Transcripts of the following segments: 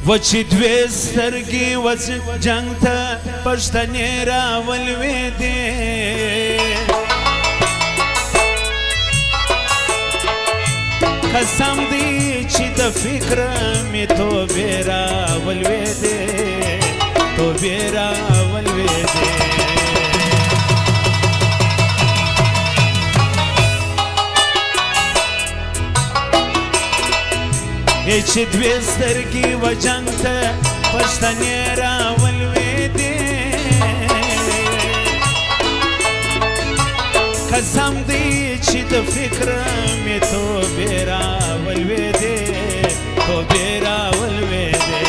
و چې دوې سترګې وس جنگ ته پښتنې راولوېدې قسم دی چې د فکره مې توبې راولوېدې توبې راولوېدې چې دوې سترګې و جنګ ته پښتنې راولوېدې قسم دی چې د فکره مې توبې راولوېدې توبې راولوېدې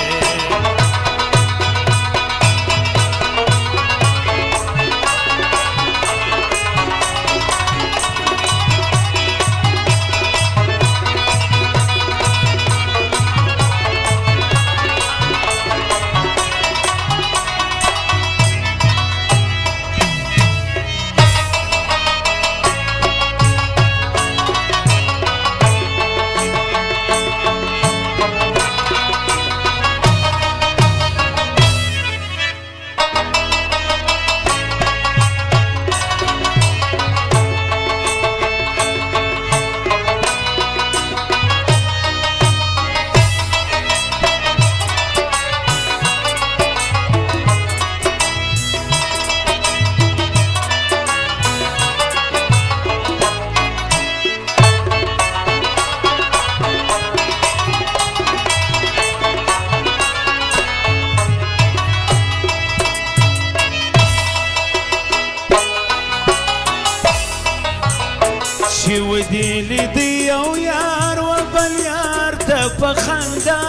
چې ودې لیدی یو یار و بل یار ته په خندا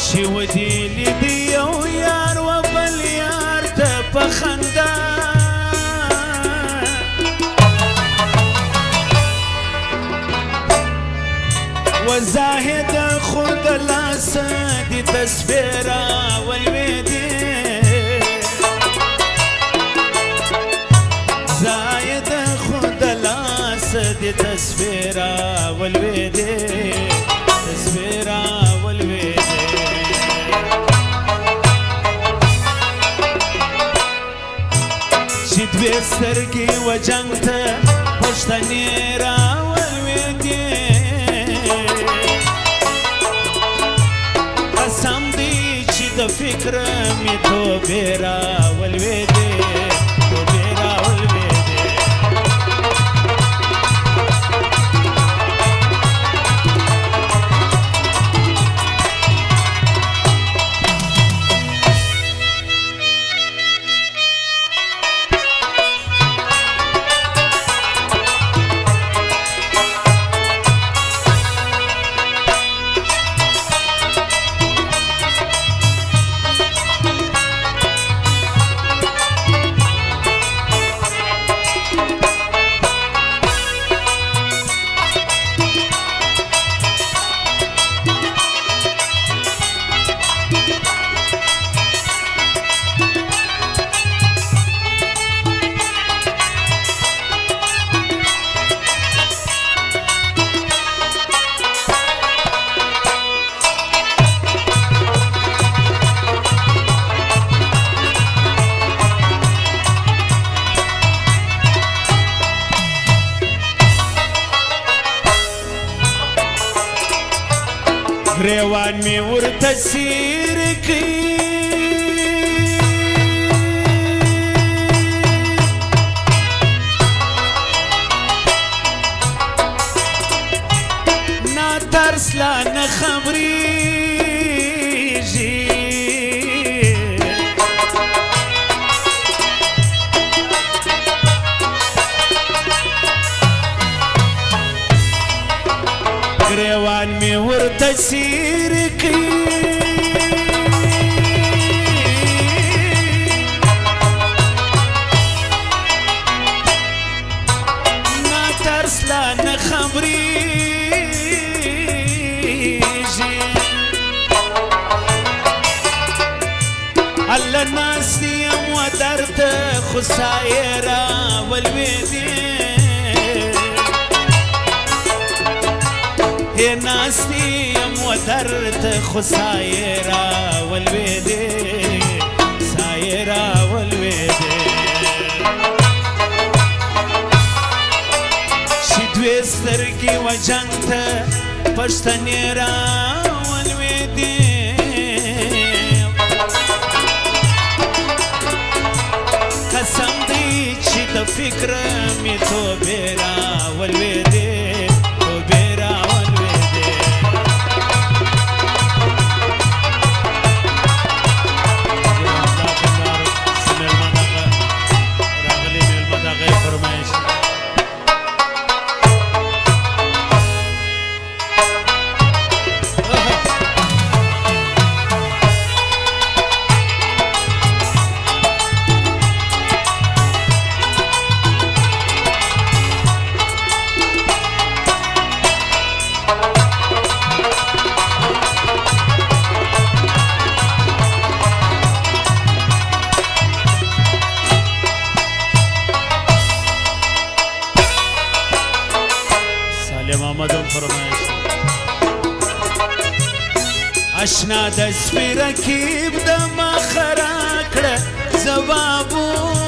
چې ودې لیدی یو یار و بل یار ته په خندا وزاهد خود لاس دی تصویر راولوېدې زاهد خود لاس دی تصویر راولوېدې تصویر راولوېدې چې دوې سترګې و جنګ ته پښتنې راولوېدې قسم دی چې د فکره مې توبې راولوېدې توبې راولوېدې ګریوان مې ورته سیر کړي نا ترس لا نه خبرېږي ګریوان مې ورته سیر کړي نا ترس لا نه خبرېږي الله ناس یم و درته خو سایې راولوېدې ناس یم و درته خو سایې راولوېدې سایې راولوېدې چې دوې سترګې و جنګ ته پښتنې راولوېدې قسم دی چې د فکره مې توبې راولوېدې توبې راولوېدې راغلي مېلمه دغه یې فرمایش اشنا د سپي رکیب د مخ راکړه ځوابونه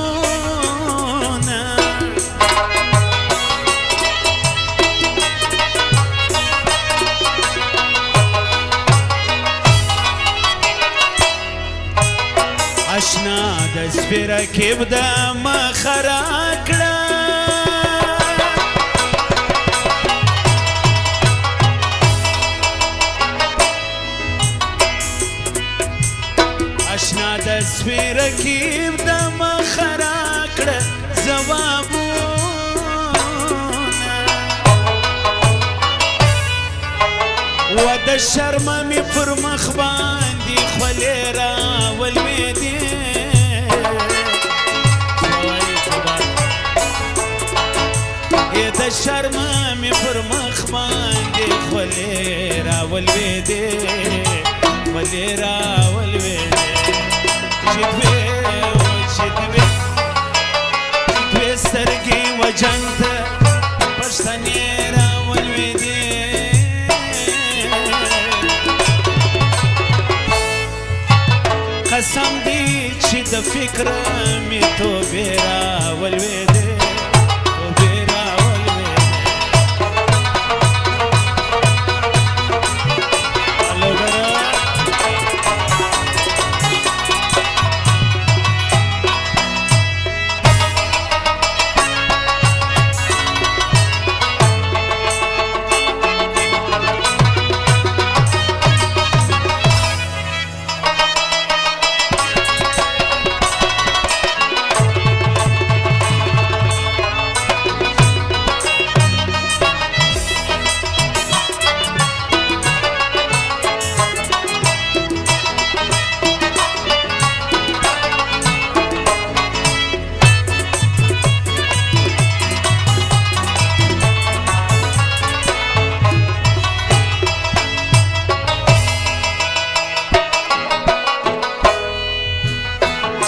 اشنا د سپي رکیب د مخ راکړه اشنا د سپي رکیب د مخ راکړه ځوابونه و د شرمه مې پر مخ باندې خولې راولوېدې د شرمه مې پر مخ باندې خولې راولوېدې خولې راولوېدې چې دوې سترګې و جنګ ته پښتنې راولوېدې قسم دی چې د فکره مې توبې راولوېدې توبې راولوېدې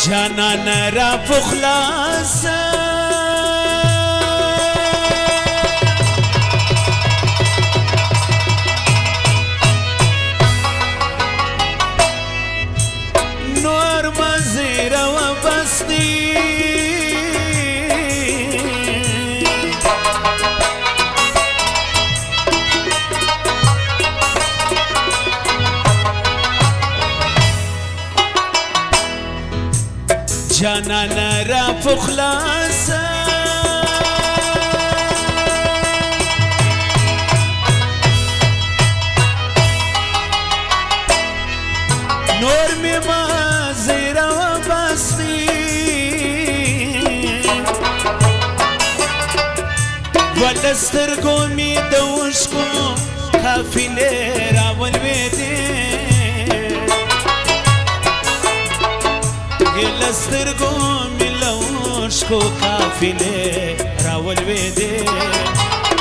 جانان را پخلاصه نور مزیر و بستی جانان را پخلاصه نور می مازیر و بستی ولسترګو می د اوښکو قافلې راولوېدې لسترګو می له اوښکو قافلې راولوېدې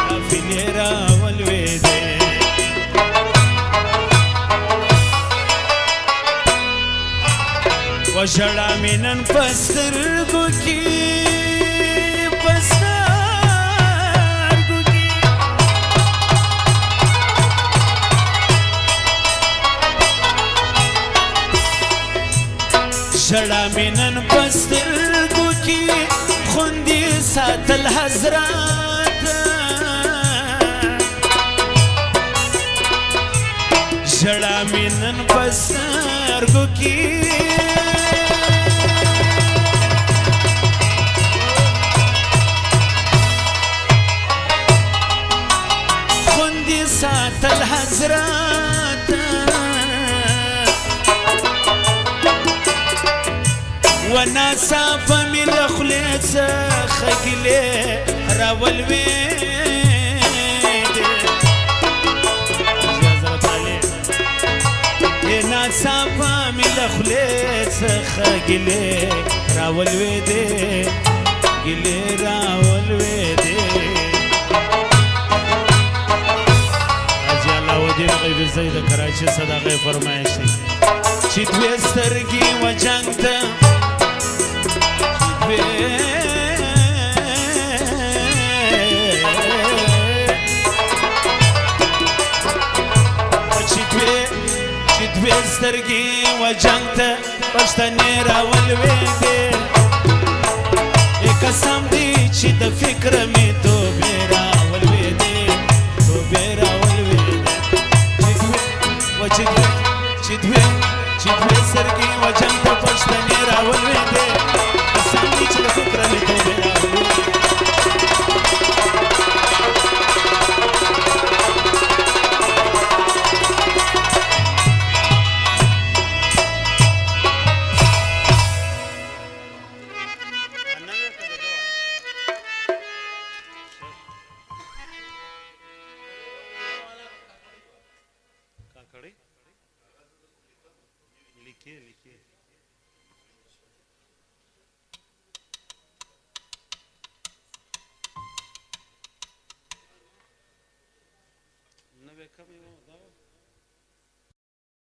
قافلې راولوېدې وژړا مې نن په سترګو کې په سترګو کې ژړا مې نن په سترګو کې خوندې ساتل حضرات ژړا مې نن په سترګو کې خوندې ساتل حضرات وناڅاپه مې له خولې څخه ګیلې راولوېدې ناڅاپه مې له خولې څخه ګیلې راولوېدې ګیلې راولوېدې حاجي علاءالدین غیبي زی د کراچۍ صدقې فرمایش دی چې دوې سترګې و جنګ ته چې دوې سترګې و جنګ ته پښتنې راولوېدې قسم دی چې د فکره مې توبې راولوېدې توبې راولوېدې چې دوې سترګې و جنګ ته پښتنې راولوېدې قسم دی چې د فکره مې توبې راولوېدې